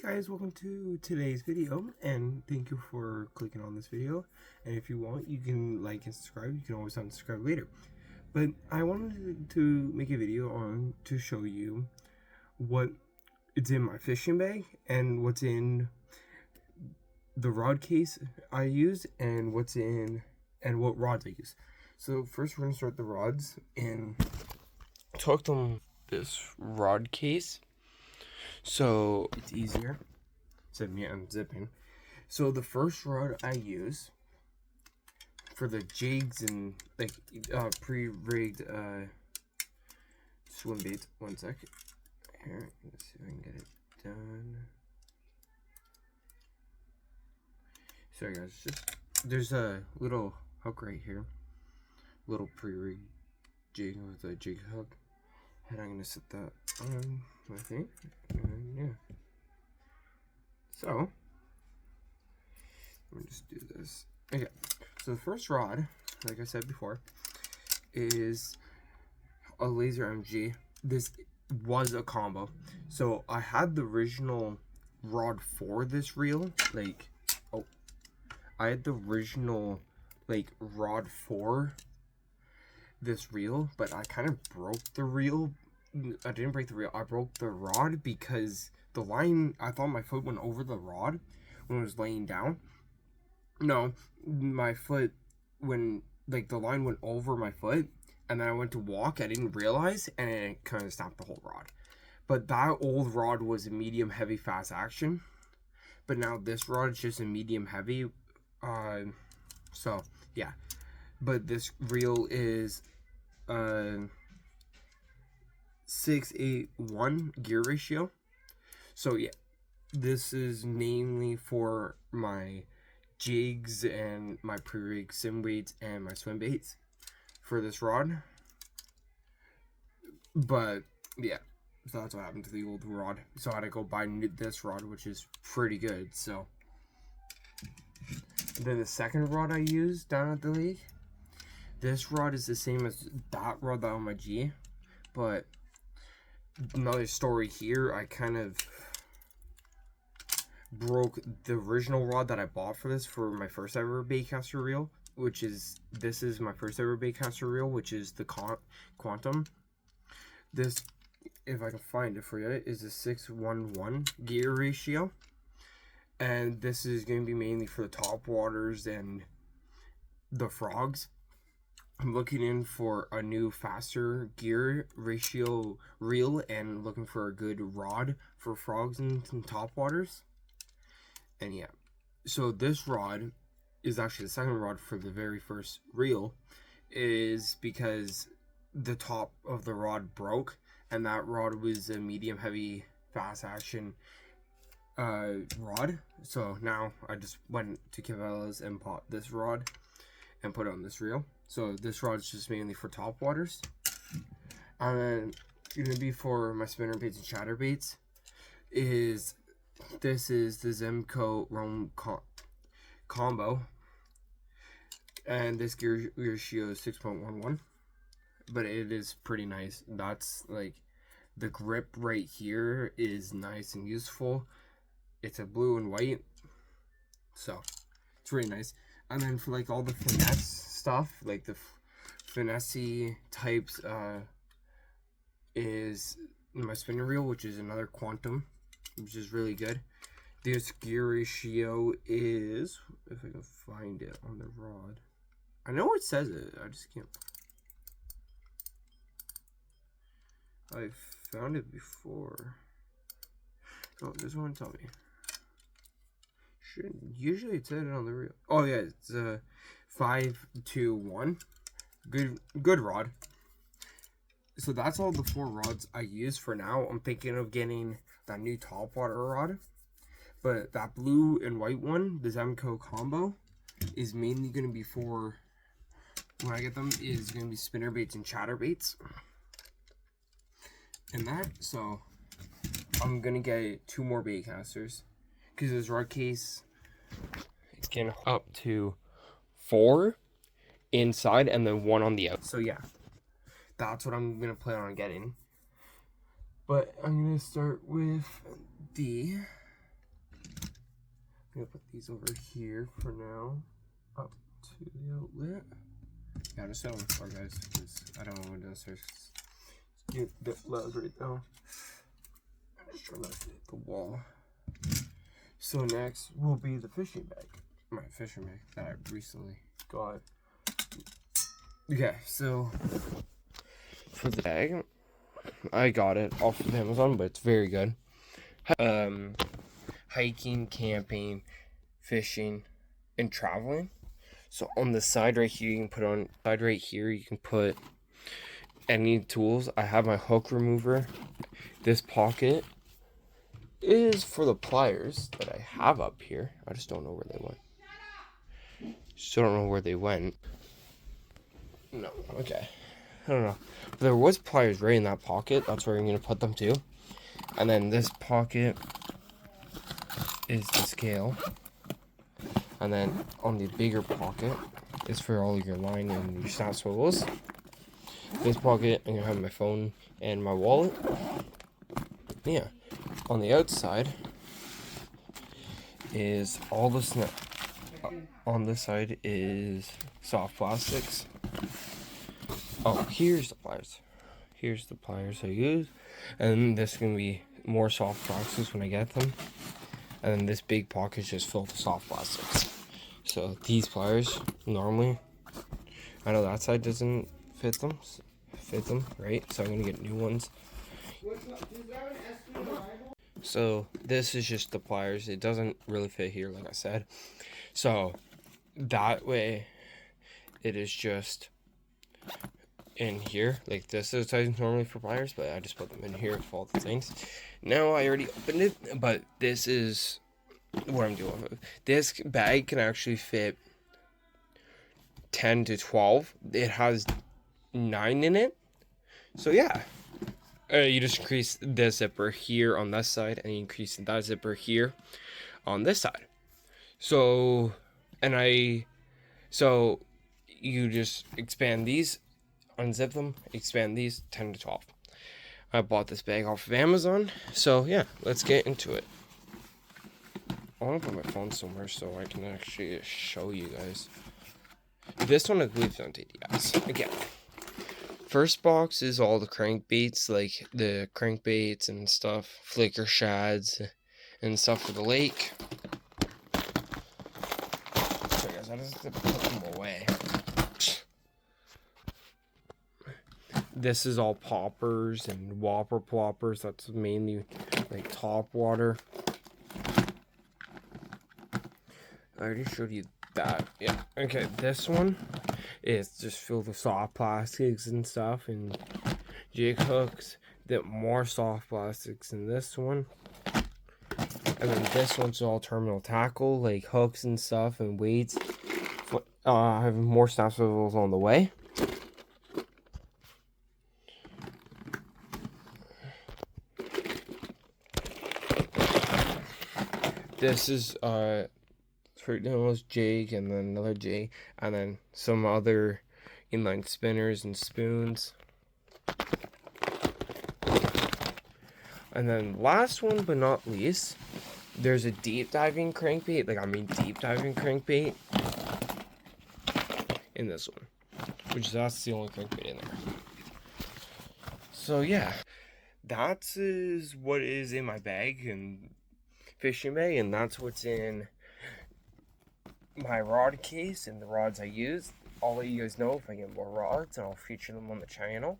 Guys, welcome to today's video, and thank you for clicking on this video. And if you want, you can like and subscribe. You can always unsubscribe later. But I wanted to make a video on to show you what it's in my fishing bag and what's in the rod case I use and what's in and what rods I use. So first we're gonna start the rods and talk them this rod case. So it's easier instead of me unzipping. So the first rod I use for the jigs and like pre-rigged swim baits. One sec. Here, let's see if I can get it done. Sorry guys, there's a little hook right here. Little pre-rigged jig with a jig hook. And I'm gonna set that on, I think. And yeah. So, let me just do this. Okay, so the first rod, like I said before, is a Laser MG. This was a combo. So I had the original rod for this reel. I had the original rod for this reel, but I kind of broke the reel. I didn't break the reel, I broke the rod because the line, I thought my foot went over the rod when I was laying down. No, my foot, when the line went over my foot, and then I went to walk, I didn't realize, and it kind of snapped the whole rod. But that old rod was a medium heavy fast action, but now this rod is just a medium heavy. So yeah, but this reel is 6:8:1 gear ratio. So yeah, this is mainly for my jigs and my pre-rig sim baits and my swim baits for this rod. But yeah, so that's what happened to the old rod. So I had to go buy this rod, which is pretty good. So and then the second rod I used down at the lake, this rod is the same as that rod that on my G, but another story here, I kind of broke the original rod that I bought for this for my first ever baitcaster reel, this is my first ever baitcaster reel, which is the Quantum. This, if I can find it for you, is a 6:1:1 gear ratio, and this is going to be mainly for the top waters and the frogs. I'm looking in for a new faster gear ratio reel and looking for a good rod for frogs and some top waters. And yeah, so this rod is actually the second rod for the very first reel, is because the top of the rod broke, and that rod was a medium heavy fast action rod. So now I just went to Cabela's and bought this rod and put it on this reel. So this rod's just mainly for top waters. And then gonna be for my spinner baits and chatter baits. This is the Zemco Roam combo, and this gear ratio is 6:1:1, but it is pretty nice. That's the grip right here is nice and useful. It's a blue and white, so it's really nice. And then for all the finesse stuff, the finesse types, is my spinner reel, which is another Quantum, which is really good. This gear ratio is, if I can find it on the rod, I know it says it, I just can't. I found it before. Oh, this one tell me. Usually it said it on the reel. Oh yeah, it's a 5:2:1. Good rod. So that's all the 4 rods I use for now. I'm thinking of getting that new topwater rod, but that blue and white one, the Zemco combo, is mainly going to be for, when I get them, is going to be spinner baits and chatter baits and that. So I'm going to get 2 more baitcasters, because this rod case, it's getting up to 4 inside and then 1 on the outside. So yeah, that's what I'm gonna plan on getting. But I'm gonna start with the I'm gonna put these over here for now, up to the outlet. Yeah, I'm just on the floor, guys, because I don't want to go downstairs. It's getting a bit loud right now. I'm just trying not to hit the wall. So next will be the fishing bag. My fishing bag that I recently got. Okay, so for the bag, I got it off of Amazon, but it's very good. Hiking, camping, fishing, and traveling. So on the side right here, you can put any tools. I have my hook remover. This pocket is for the pliers that I have up here. I just don't know where they went. Still don't know where they went. No, okay. I don't know. But there was pliers right in that pocket. That's where I'm going to put them too. And then this pocket is the scale. And then on the bigger pocket is for all your line and your snap swivels. This pocket, I'm going to have my phone and my wallet. Yeah. On the outside is all the snap. On this side is soft plastics. Oh, here's the pliers. Here's the pliers I use. And this is going to be more soft plastics when I get them. And then this big pocket is just filled with soft plastics. So these pliers, normally, I know that side doesn't fit them, right? So I'm going to get new ones. So this is just the pliers. It doesn't really fit here, like I said. So that way, it is just in here. Like this is size normally for pliers, but I just put them in here with all the things. Now I already opened it, but this is what I'm doing with. This bag can actually fit 10 to 12. It has 9 in it. So yeah. You just increase this zipper here on this side, and you increase that zipper here on this side. So you just expand these, unzip them, expand these 10 to 12. I bought this bag off of Amazon. So yeah, let's get into it. I want to put my phone somewhere so I can actually show you guys. This one I believe is on TDS. Again, first box is all the crankbaits, like the crankbaits and stuff, flicker shads and stuff for the lake. Sorry guys, I just have to put them away. This is all poppers and whopper ploppers. That's mainly like top water. I already showed you that. Yeah. Okay, this one is just filled with soft plastics and stuff and jig hooks. That more soft plastics in this one. And then this one's all terminal tackle, like hooks and stuff and weights. I have more snap swivels on the way. This is was jig, and then another jig, and then some other inline spinners and spoons. And then last one but not least, there's a deep diving crankbait, in this one, which that's the only crankbait in there. So yeah, that is what is in my bag and fishing bag, and that's what's in my rod case and the rods I use. I'll let you guys know if I get more rods, and I'll feature them on the channel.